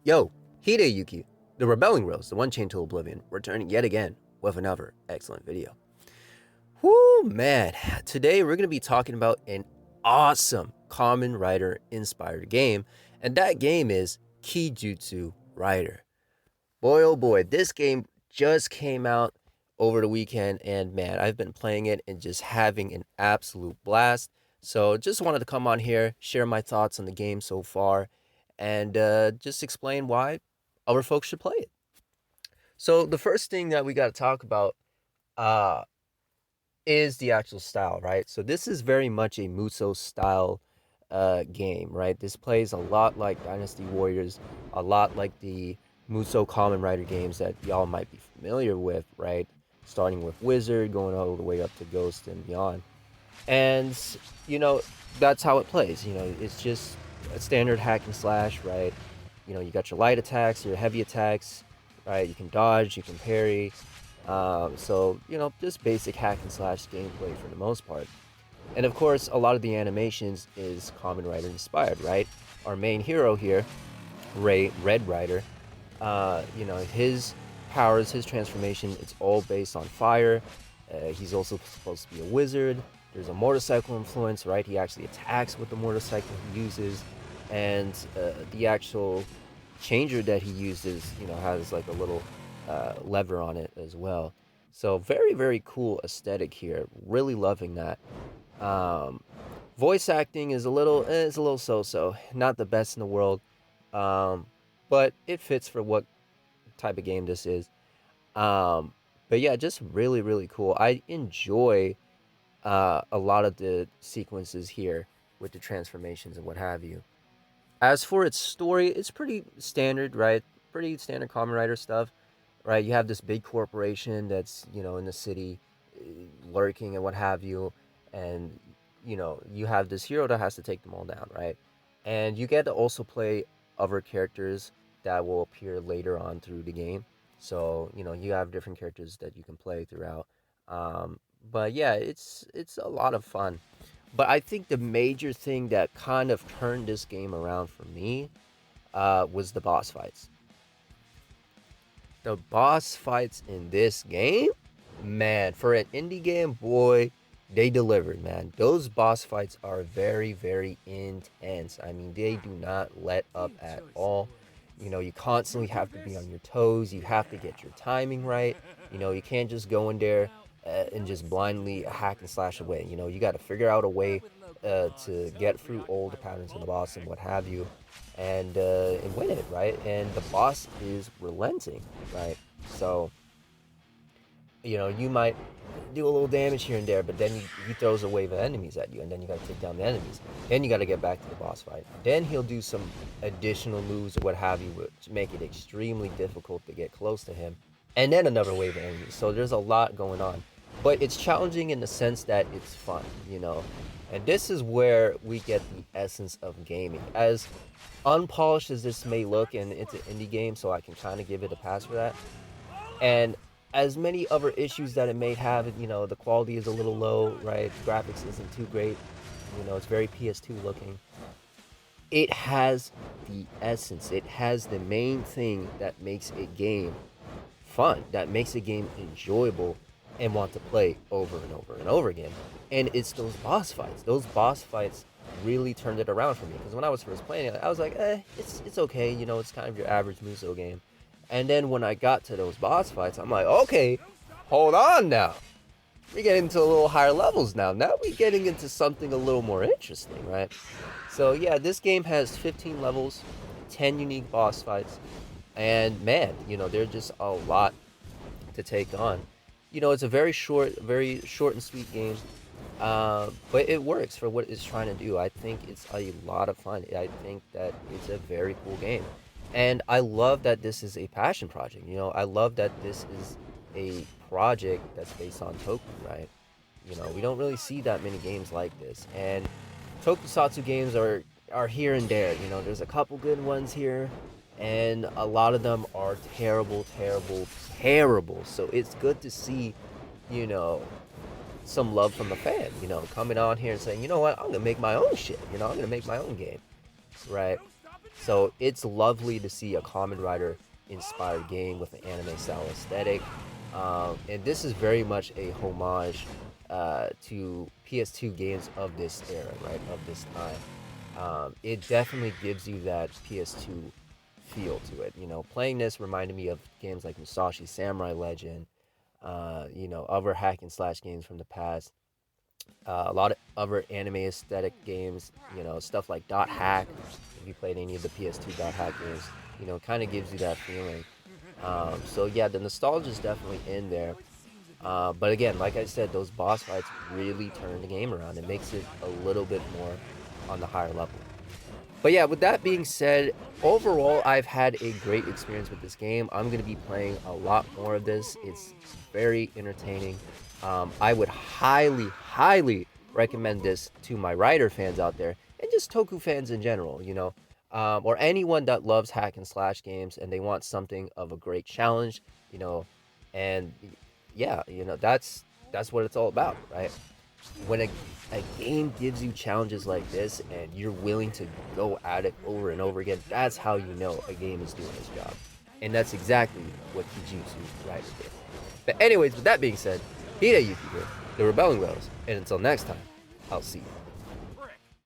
Yo, Hideyuki, the Rebelling Rose, the one chained to oblivion, returning yet again with another excellent video. Whoo, man, today we're going to be talking about an awesome Kamen Rider inspired game, and that game is Kijutsu Rider. Boy, oh boy, this game just came out over the weekend, and man, I've been playing it and just having an absolute blast. So just wanted to come on here, share my thoughts on the game so far, and just explain why other folks should play it. So the first thing that we got to talk about uh, is the actual style, right? So this is very much a Musou style game, right? This plays a lot like Dynasty Warriors, a lot like the Musou Kamen Rider games that y'all might be familiar with, right? Starting with Wizard, going all the way up to Ghost and beyond. And, you know, that's how it plays. It's just a standard hack and slash, right? You got your light attacks, your heavy attacks, right? You can dodge, you can parry. So, just basic hack and slash gameplay for the most part. And of course, a lot of the animations is Kamen Rider inspired, right? Our main hero here, Red Rider, his powers, his transformation, it's all based on fire. He's also supposed to be a wizard. There's a motorcycle influence, right? He actually attacks with the motorcycle he uses. And the actual changer that he uses, has like a little lever on it as well. So very, very cool aesthetic here. Really loving that. Um, Voice acting is a little so-so. Not the best in the world. But it fits for what type of game this is. But yeah, just really, really cool. I enjoy a lot of the sequences here with the transformations and what have you. As for its story, it's pretty standard, right? Pretty standard Kamen Rider stuff, right? You have this big corporation that's, in the city lurking and what have you. And, you have this hero that has to take them all down, right? And you get to also play other characters that will appear later on through the game. So, you have different characters that you can play throughout. But yeah, it's a lot of fun. But I think the major thing that kind of turned this game around for me was the boss fights. The boss fights in this game, man, for an indie game, boy, they delivered, man. Those boss fights are very, very intense. I mean, they do not let up at all. You constantly have to be on your toes. You have to get your timing right. You can't just go in there and just blindly hack and slash away. You got to figure out a way to get through all the patterns of the boss and what have you, and win it, right? And the boss is relenting, right? So you might do a little damage here and there, but then he throws a wave of enemies at you, and then you got to take down the enemies. Then you got to get back to the boss fight. Then he'll do some additional moves or what have you, which make it extremely difficult to get close to him. And then another wave of enemies. So there's a lot going on. But it's challenging in the sense that it's fun. And this is where we get the essence of gaming. As unpolished as this may look, and it's an indie game, so I can kind of give it a pass for that. And as many other issues that it may have, the quality is a little low, right? Graphics isn't too great. It's very PS2 looking. It has the essence. It has the main thing that makes a game fun, that makes a game enjoyable and want to play over and over and over again. And it's those boss fights. Those boss fights really turned it around for me. Because when I was first playing it, I was like, it's okay. It's kind of your average Musou game. And then when I got to those boss fights, I'm like, okay, hold on now. We're getting to a little higher levels now. Now we're getting into something a little more interesting, right? So yeah, this game has 15 levels, 10 unique boss fights. And man, there's just a lot to take on. It's a very short and sweet game. But it works for what it's trying to do. I think it's a lot of fun. I think that it's a very cool game. And I love that this is a passion project. I love that this is a project that's based on Toku, right? We don't really see that many games like this. And Tokusatsu games are here and there. There's a couple good ones here, and a lot of them are terrible, terrible, terrible. So it's good to see, some love from the fan, coming on here and saying, you know what, I'm gonna make my own shit. I'm gonna make my own game, right? So it's lovely to see a Kamen Rider inspired game with an anime style aesthetic. And this is very much a homage to PS2 games of this era, right? Of this time. It definitely gives you that PS2 feel to it. You know, playing this reminded me of games like Musashi Samurai Legend, other hack and slash games from the past. A lot of other anime aesthetic games, stuff like Dot Hack. If you played any of the PS2 Dot Hack games, kind of gives you that feeling. So yeah, the nostalgia is definitely in there. But again, like I said, those boss fights really turn the game around. It makes it a little bit more on the higher level. But yeah, with that being said, overall, I've had a great experience with this game. I'm going to be playing a lot more of this. It's very entertaining. I would highly, highly recommend this to my Rider fans out there and just Toku fans in general, or anyone that loves hack and slash games and they want something of a great challenge, and yeah, that's what it's all about, right? When a game gives you challenges like this and you're willing to go at it over and over again, that's how you know a game is doing its job. And that's exactly what Kijutsu Rider did. But anyways, with that being said, Hideyuki here, the Rebelling Rose, and until next time, I'll see you.